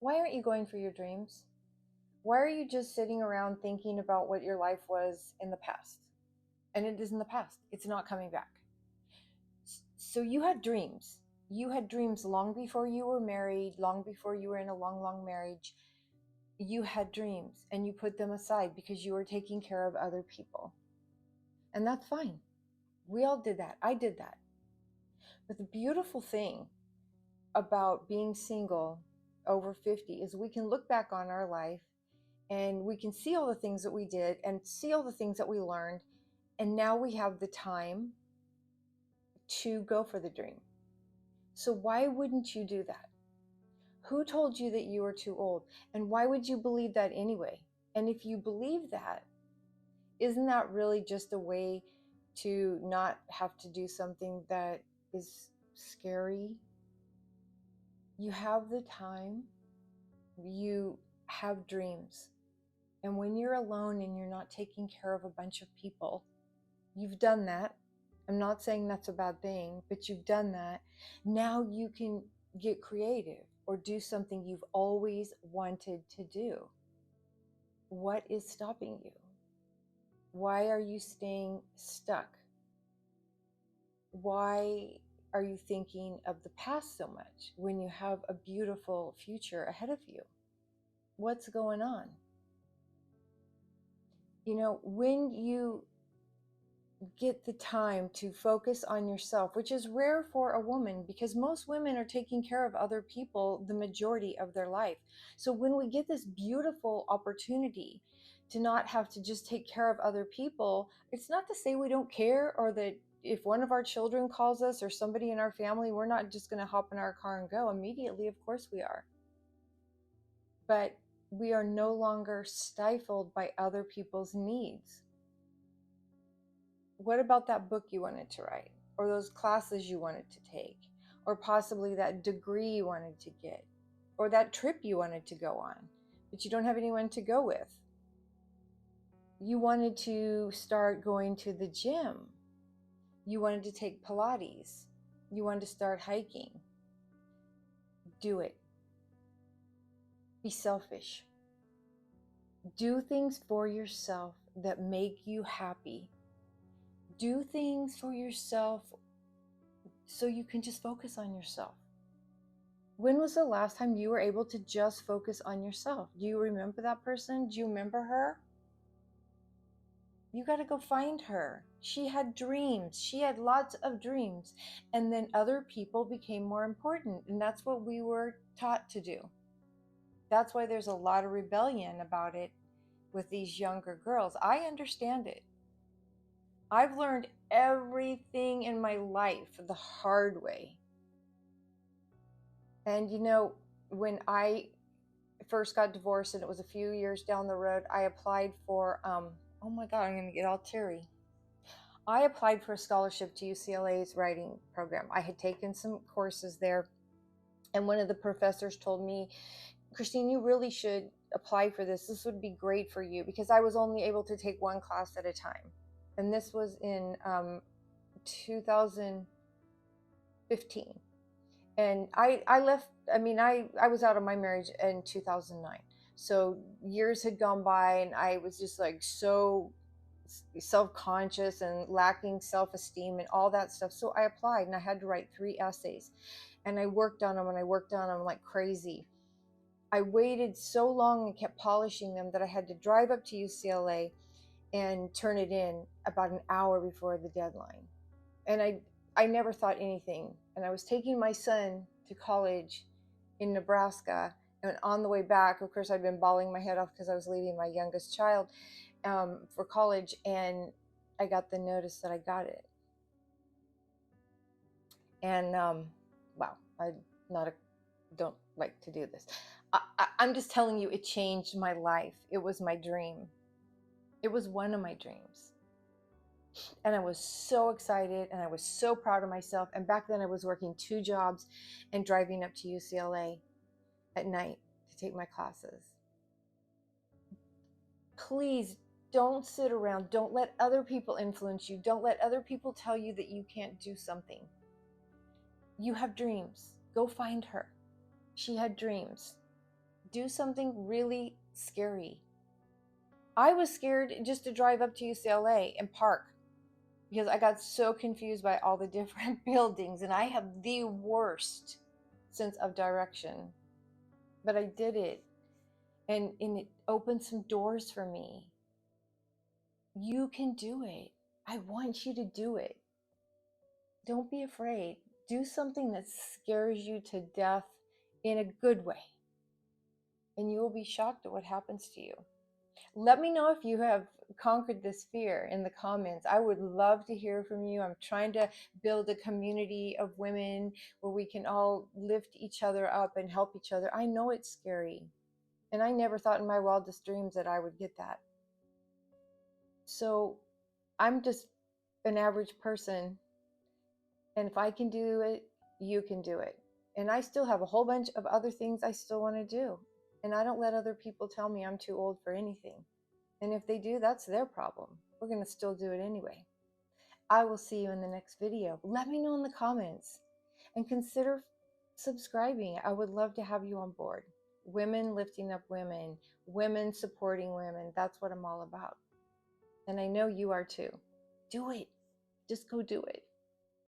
Why aren't you going for your dreams? Why are you just sitting around thinking about what your life was in the past? And it is in the past. It's not coming back. So you had dreams. You had dreams long before you were married, long before you were in a long, long marriage. You had dreams and you put them aside because you were taking care of other people. And that's fine. We all did that. I did that. But the beautiful thing about being single over 50 is we can look back on our life and we can see all the things that we did and see all the things that we learned. And now we have the time to go for the dream. So why wouldn't you do that? Who told you that you were too old? And why would you believe that anyway? And if you believe that, isn't that really just a way to not have to do something that is scary? You have the time, you have dreams. And when you're alone and you're not taking care of a bunch of people, you've done that. I'm not saying that's a bad thing, but you've done that. Now you can get creative or do something you've always wanted to do. What is stopping you? Why are you staying stuck? Why are you thinking of the past so much when you have a beautiful future ahead of you? What's going on? You know, when you get the time to focus on yourself, which is rare for a woman because most women are taking care of other people the majority of their life. So when we get this beautiful opportunity to not have to just take care of other people, it's not to say we don't care or that if one of our children calls us or somebody in our family, we're not just going to hop in our car and go immediately. Of course we are. But we are no longer stifled by other people's needs. What about that book you wanted to write, or those classes you wanted to take, or possibly that degree you wanted to get, or that trip you wanted to go on, but you don't have anyone to go with? You wanted to start going to the gym. You wanted to take Pilates. You wanted to start hiking. Do it. Be selfish. Do things for yourself that make you happy. Do things for yourself so you can just focus on yourself. When was the last time you were able to just focus on yourself? Do you remember that person? Do you remember her? You got to go find her. She had dreams. She had lots of dreams. And then other people became more important. And that's what we were taught to do. That's why there's a lot of rebellion about it with these younger girls. I understand it. I've learned everything in my life the hard way. And you know, when I first got divorced and it was a few years down the road, I applied for, oh my God, I'm going to get all teary. I applied for a scholarship to UCLA's writing program. I had taken some courses there. And one of the professors told me, Christine, you really should apply for this. This would be great for you, because I was only able to take one class at a time. And this was in 2015. And I left, I was out of my marriage in 2009. So years had gone by and I was just like so self-conscious and lacking self-esteem and all that stuff. So I applied and I had to write 3 essays and I worked on them like crazy. I waited so long and kept polishing them that I had to drive up to UCLA and turn it in about an hour before the deadline. And I never thought anything. And I was taking my son to college in Nebraska. And on the way back, of course, I'd been bawling my head off because I was leaving my youngest child for college. And I got the notice that I got it. And wow, don't like to do this. I'm just telling you, it changed my life. It was my dream. It was one of my dreams. And I was so excited and I was so proud of myself. And back then I was working 2 jobs and driving up to UCLA at night to take my classes. Please don't sit around. Don't let other people influence you. Don't let other people tell you that you can't do something. You have dreams. Go find her. She had dreams. do something really scary. I was scared just to drive up to UCLA and park because I got so confused by all the different buildings, and I have the worst sense of direction. But I did it, and it opened some doors for me. You can do it. I want you to do it. Don't be afraid. Do something that scares you to death in a good way, and you will be shocked at what happens to you. Let me know if you have conquered this fear in the comments. I would love to hear from you. I'm trying to build a community of women where we can all lift each other up and help each other. I know it's scary, and I never thought in my wildest dreams that I would get that. So I'm just an average person, and if I can do it, you can do it. And I still have a whole bunch of other things I still want to do, and I don't let other people tell me I'm too old for anything. And if they do, that's their problem. We're going to still do it anyway. I will see you in the next video. Let me know in the comments and consider subscribing. I would love to have you on board. Women lifting up women, women supporting women. That's what I'm all about. And I know you are too. Do it. Just go do it.